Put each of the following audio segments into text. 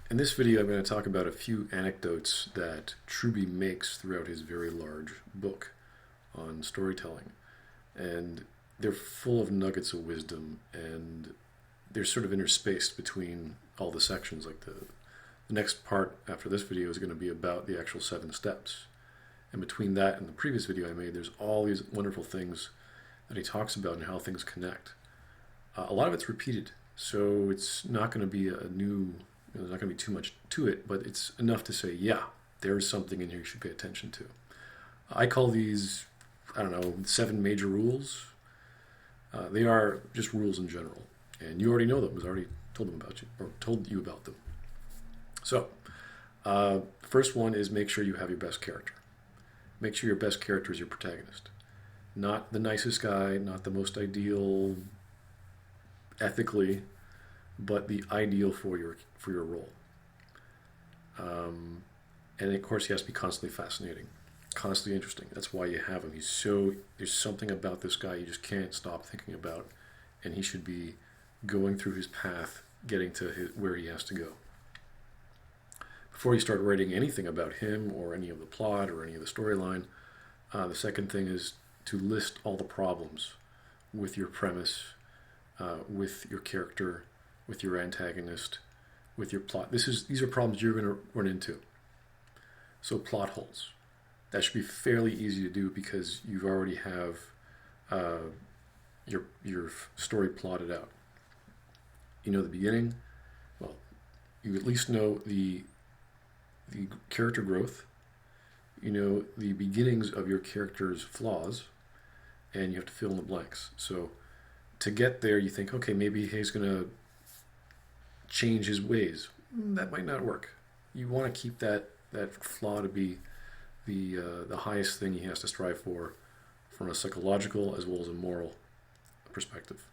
In this video, I'm going to talk about a few anecdotes that Truby makes throughout his very large book on storytelling. And they're full of nuggets of wisdom, and they're sort of interspaced between all the sections. Like the next part after this video is going to be about the actual 7 steps. And between that and the previous video I made, there's all these wonderful things that he talks about and how things connect. A lot of it's repeated, so it's not going to be a new, there's not going to be too much to it, but it's enough to say, yeah, there's something in here you should pay attention to. I call these, I don't know, 7 major rules. They are just rules in general, and you already know them. I already told them about you, or told you about them. So, first one is make sure you have your best character. Make sure your best character is your protagonist. Not the nicest guy, not the most ideal ethically, but the ideal for your role. And of course, he has to be constantly fascinating, constantly interesting. That's why you have him. There's something about this guy you just can't stop thinking about, and he should be going through his path, getting to where he has to go. Before you start writing anything about him or any of the plot or any of the storyline, the second thing is to list all the problems with your premise, with your character, with your antagonist, with your plot. These are problems you're going to run into. So plot holes. That should be fairly easy to do because you already have your story plotted out. You know the beginning. Well, you at least know the character growth. You know the beginnings of your character's flaws, and you have to fill in the blanks. So to get there, you think, okay, maybe he's going to change his ways. That might not work. You want to keep that flaw to be the highest thing he has to strive for from a psychological as well as a moral perspective.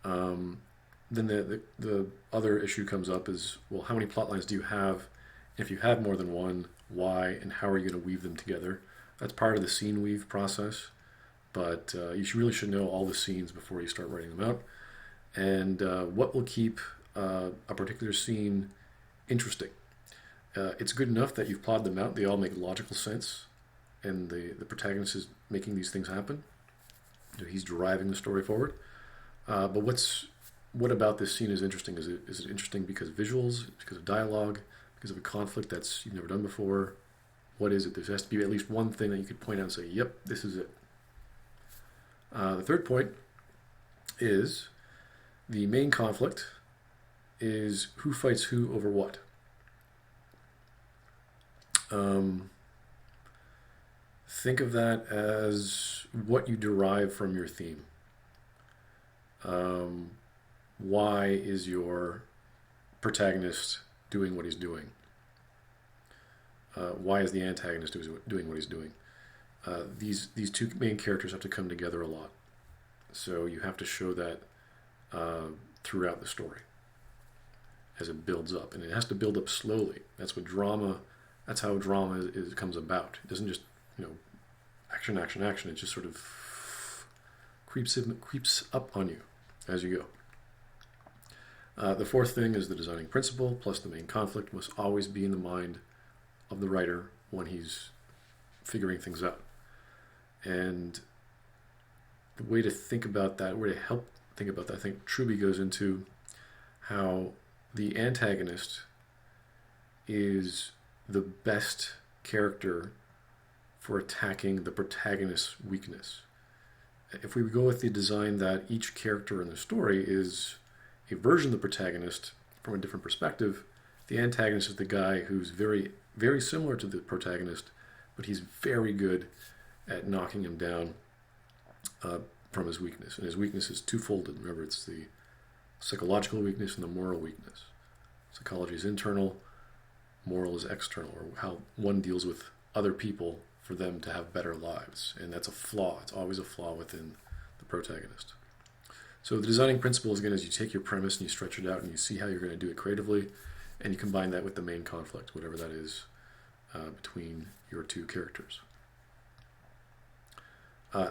Then the other issue comes up is, well, how many plot lines do you have? If you have more than one, why, and how are you going to weave them together? That's part of the scene weave process, but you really should know all the scenes before you start writing them out. And what will keep a particular scene interesting. It's good enough that you've plotted them out. They all make logical sense, and the protagonist is making these things happen. He's driving the story forward. But what about this scene is interesting? Is it interesting because of visuals, because of dialogue, because of a conflict that's you've never done before? What is it? There has to be at least one thing that you could point out and say, yep, this is it. The third point is the main conflict is who fights who over what. Think of that as what you derive from your theme. Why is your protagonist doing what he's doing? Why is the antagonist doing what he's doing? These two main characters have to come together a lot. So you have to show that throughout the story as it builds up. And it has to build up slowly. That's how drama comes about. It doesn't just, action, action, action. It just sort of creeps up on you as you go. The fourth thing is the designing principle plus the main conflict must always be in the mind of the writer when he's figuring things out. And the way to think about that, way to help think about that, I think Truby goes into how the antagonist is the best character for attacking the protagonist's weakness. If we go with the design that each character in the story is a version of the protagonist from a different perspective, the antagonist is the guy who's very, very similar to the protagonist, but he's very good at knocking him down from his weakness. And his weakness is twofold. Remember, it's the psychological weakness and the moral weakness. Psychology is internal, moral is external, or how one deals with other people for them to have better lives. And that's a flaw. It's always a flaw within the protagonist. So the designing principle, again, is you take your premise and you stretch it out and you see how you're going to do it creatively, and you combine that with the main conflict, whatever that is, between your two characters.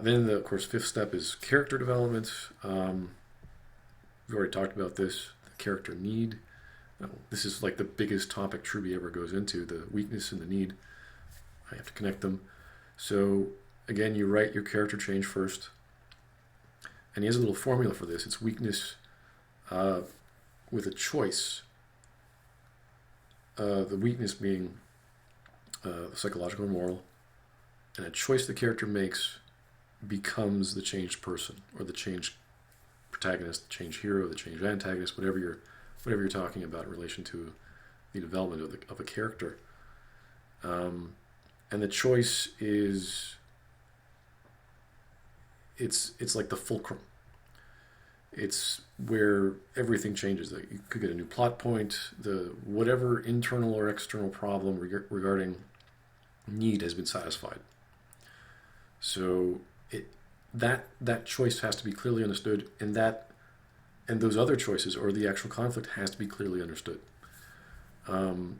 Then, of course, fifth step is character development. We've already talked about this, the character need. This is like the biggest topic Truby ever goes into, the weakness and the need. I have to connect them. So again, you write your character change first. And he has a little formula for this. It's weakness with a choice. The weakness being psychological or moral. And a choice the character makes becomes the changed person, or the changed protagonist, the changed hero, the changed antagonist, whatever you're talking about in relation to the development of a character. And the choice is, it's like the fulcrum. It's where everything changes. You could get a new plot point. Whatever internal or external problem regarding need has been satisfied. So that choice has to be clearly understood, and those other choices, or the actual conflict, has to be clearly understood. And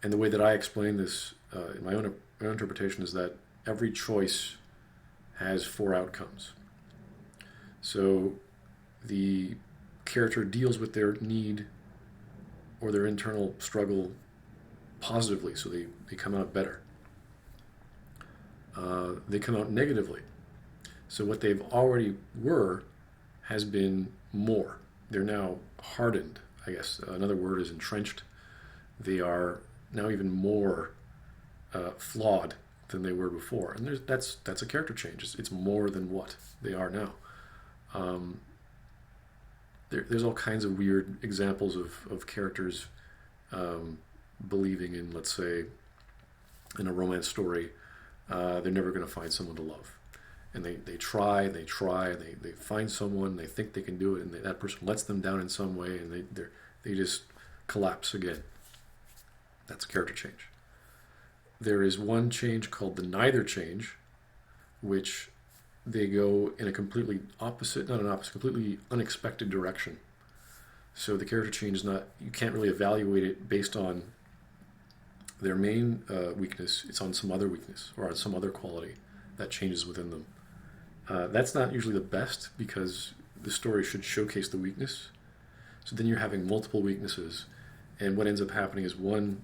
the way that I explain this in my own interpretation is that every choice has 4 outcomes. So the character deals with their need or their internal struggle positively, so they come out better. They come out negatively. So what they've already were has been more. They're now hardened, I guess. Another word is entrenched. They are now even more flawed than they were before. And that's a character change. It's more than what they are now. There's all kinds of weird examples of characters believing in, let's say, in a romance story, they're never going to find someone to love. And they try, and they find someone, they think they can do it, and that person lets them down in some way, and they just collapse again. That's a character change. There is one change called the neither change, which they go in a completely completely unexpected direction. So the character change is not, you can't really evaluate it based on their main weakness. It's on some other weakness or on some other quality that changes within them. That's not usually the best, because the story should showcase the weakness. So then you're having multiple weaknesses, and what ends up happening is one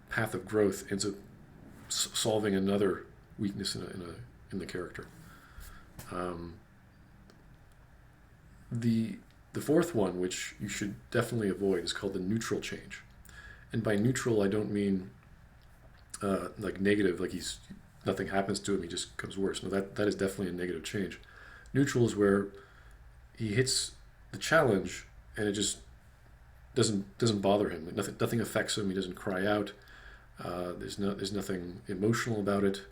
path of growth ends up solving another weakness in the character. The fourth one, which you should definitely avoid, is called the neutral change. And by neutral, I don't mean like negative, like nothing happens to him, he just becomes worse. No, that is definitely a negative change. Neutral is where he hits the challenge and it just doesn't bother him. Nothing affects him. He doesn't cry out. There's nothing emotional about it.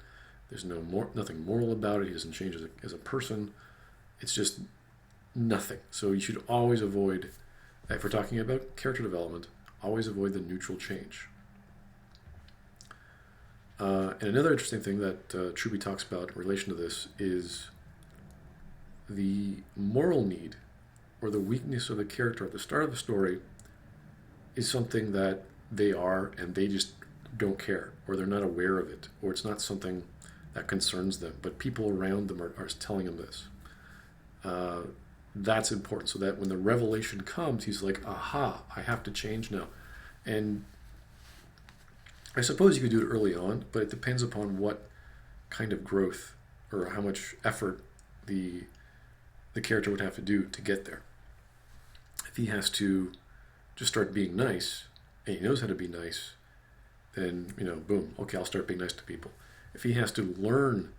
There's nothing moral about it. He doesn't change as a person. It's just nothing. So you should always avoid, if we're talking about character development, always avoid the neutral change. And another interesting thing that Truby talks about in relation to this is the moral need or the weakness of the character at the start of the story is something that they are, and they just don't care, or they're not aware of it, or it's not something that concerns them, but people around them are telling them this. That's important, so that when the revelation comes, he's like, aha, I have to change now. And I suppose you could do it early on, but it depends upon what kind of growth or how much effort the character would have to do to get there. If he has to just start being nice, and he knows how to be nice, then, boom, okay, I'll start being nice to people. If he has to learn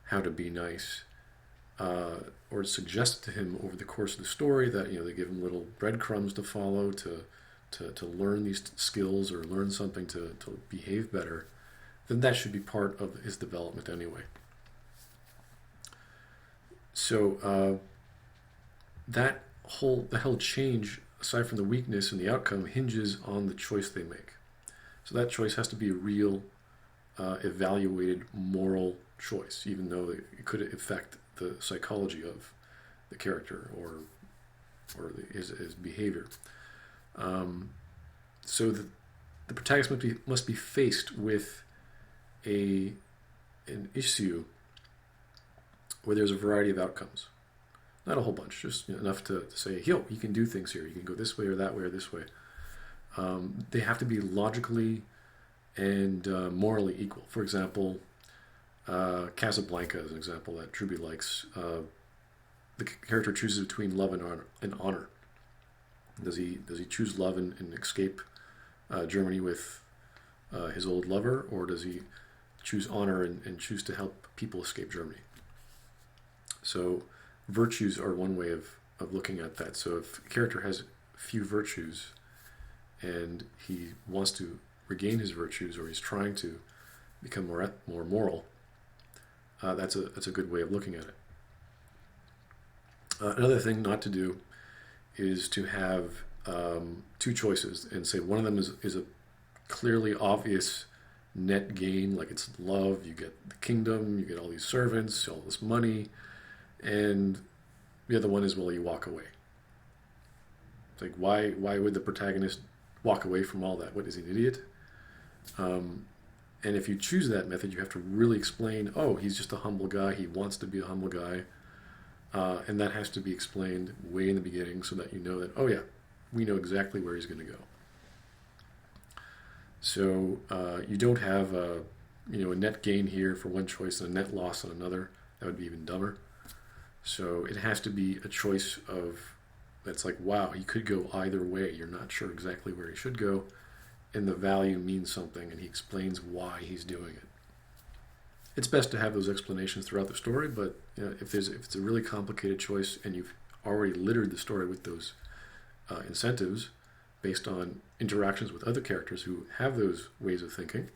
how to be nice, or suggest to him over the course of the story that, they give him little breadcrumbs to follow to learn these skills or learn something to behave better, then that should be part of his development anyway. So the whole change, aside from the weakness and the outcome, hinges on the choice they make. So that choice has to be a real, evaluated moral choice, even though it could affect the psychology of the character or his behavior. So the protagonist must be faced with an issue where there's a variety of outcomes. Not a whole bunch, just enough to say, yo, you can do things here. You can go this way or that way or this way. They have to be logically and morally equal. For example, Casablanca is an example that Truby likes. The character chooses between love and honor. Does he choose love and escape Germany with his old lover, or does he choose honor and choose to help people escape Germany? So virtues are one way of looking at that. So if a character has few virtues and he wants to regain his virtues, or he's trying to become more moral, that's a good way of looking at it. Another thing not to do is to have two choices and say one of them is a clearly obvious net gain, like it's love, you get the kingdom, you get all these servants, all this money, and the other one is, well, you walk away. It's like, why would the protagonist walk away from all that? What, is he an idiot? And if you choose that method, you have to really explain, oh, he's just a humble guy, he wants to be a humble guy, and that has to be explained way in the beginning so that you know that, oh yeah, we know exactly where he's going to go. So you don't have a net gain here for one choice and a net loss on another. That would be even dumber. So it has to be a choice that's like, wow, he could go either way. You're not sure exactly where he should go, and the value means something, and he explains why he's doing it. It's best to have those explanations throughout the story, but if it's a really complicated choice and you've already littered the story with those incentives based on interactions with other characters who have those ways of thinking,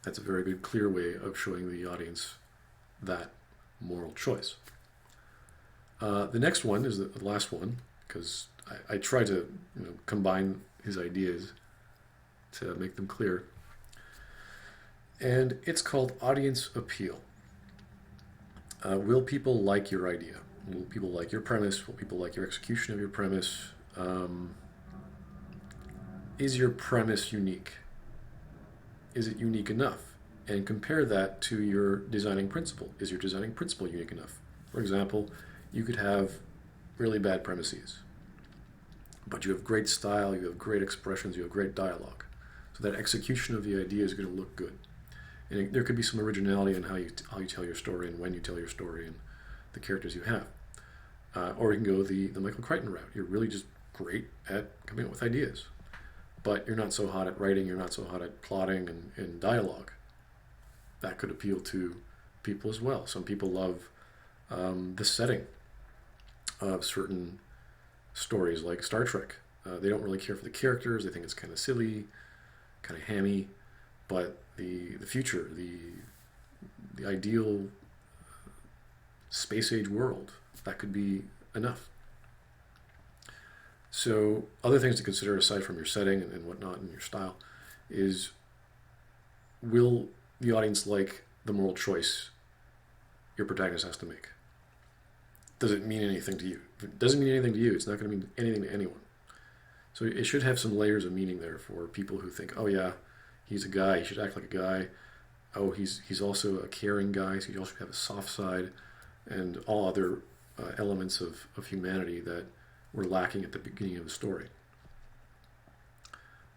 that's a very good, clear way of showing the audience that moral choice. The next one is the last one, because I try to combine his ideas to make them clear. And it's called audience appeal. Will people like your idea? Will people like your premise? Will people like your execution of your premise? Is your premise unique? Is it unique enough? And compare that to your designing principle. Is your designing principle unique enough? For example, you could have really bad premises, but you have great style, you have great expressions, you have great dialogue. So that execution of the idea is going to look good. And there could be some originality in how you tell your story and when you tell your story and the characters you have. Or you can go the Michael Crichton route. You're really just great at coming up with ideas, but you're not so hot at writing, you're not so hot at plotting and dialogue. That could appeal to people as well. Some people love the setting of certain stories like Star Trek. They don't really care for the characters, they think it's kind of silly, kind of hammy, but the future, the ideal space age world, that could be enough. So other things to consider aside from your setting and whatnot and your style is, will the audience like the moral choice your protagonist has to make? Does it mean anything to you? If it doesn't mean anything to you, it's not going to mean anything to anyone. So it should have some layers of meaning there for people who think, oh yeah, he's a guy, he should act like a guy. Oh, he's also a caring guy, so he also have a soft side, and all other elements of humanity that were lacking at the beginning of the story.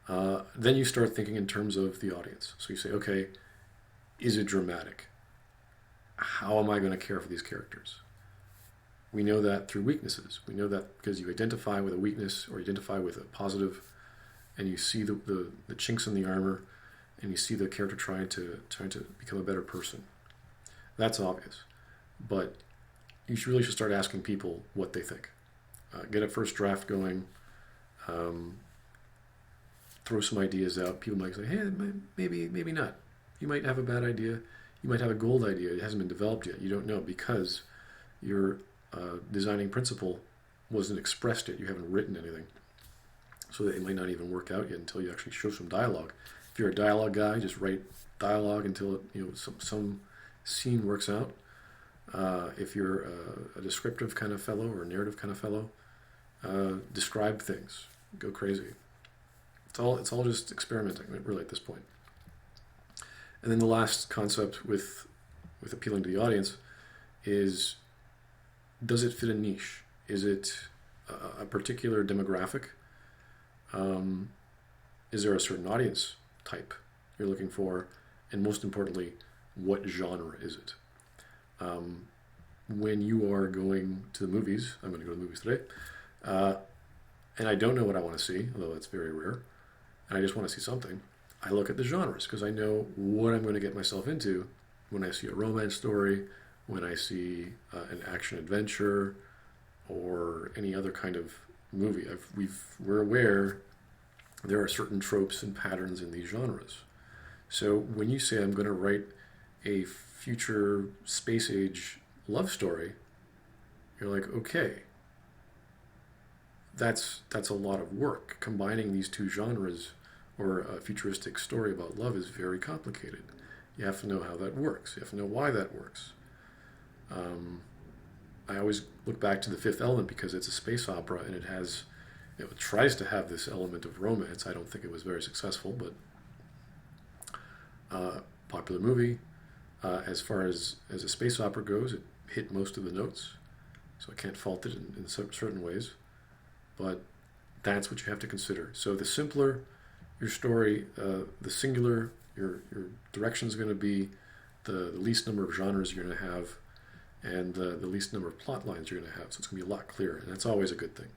Then you start thinking in terms of the audience. So you say, okay, is it dramatic? How am I going to care for these characters? We know that through weaknesses. We know that because you identify with a weakness or identify with a positive, and you see the chinks in the armor, and you see the character trying to become a better person. That's obvious. But you really should start asking people what they think. Get a first draft going. Throw some ideas out. People might say, hey, maybe not. You might have a bad idea. You might have a gold idea. It hasn't been developed yet. You don't know because your designing principle wasn't expressed yet. You haven't written anything. So that it might not even work out yet until you actually show some dialogue. If you're a dialogue guy, just write dialogue until some scene works out. If you're a descriptive kind of fellow or a narrative kind of fellow, describe things. Go crazy. It's all just experimenting, really, at this point. And then the last concept with appealing to the audience is, does it fit a niche? Is it a particular demographic? Is there a certain audience type you're looking for? And most importantly, what genre is it? When you are going to the movies, I'm going to go to the movies today, and I don't know what I want to see, although that's very rare, and I just want to see something, I look at the genres because I know what I'm going to get myself into when I see a romance story, when I see an action adventure, or any other kind of movie. We're aware there are certain tropes and patterns in these genres. So when you say I'm going to write a future space age love story, you're like, okay, that's a lot of work. Combining these two genres or a futuristic story about love is very complicated. You have to know how that works. You have to know why that works. I always look back to The Fifth Element because it's a space opera and it tries to have this element of romance. I don't think it was very successful, but popular movie. As far as a space opera goes, it hit most of the notes, so I can't fault it in certain ways. But that's what you have to consider. So the simpler your story, the singular your direction is going to be, the least number of genres you're going to have, and the least number of plot lines you're going to have. So it's going to be a lot clearer, and that's always a good thing.